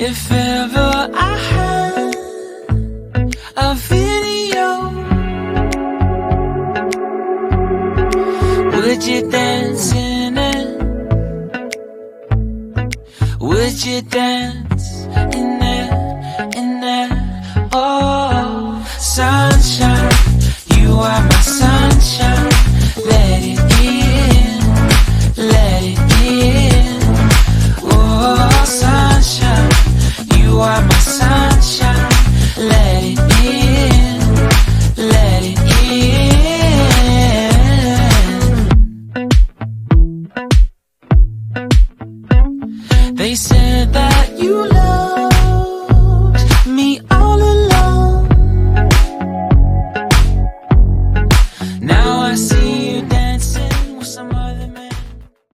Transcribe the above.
If ever I had a video, would you dance in it? Would you dance in it, in it? Oh, sunshine, you are my sunshine. Let it in, let it in. Oh, sunshine, you are my sunshine. Let it in, let it in. They said that you love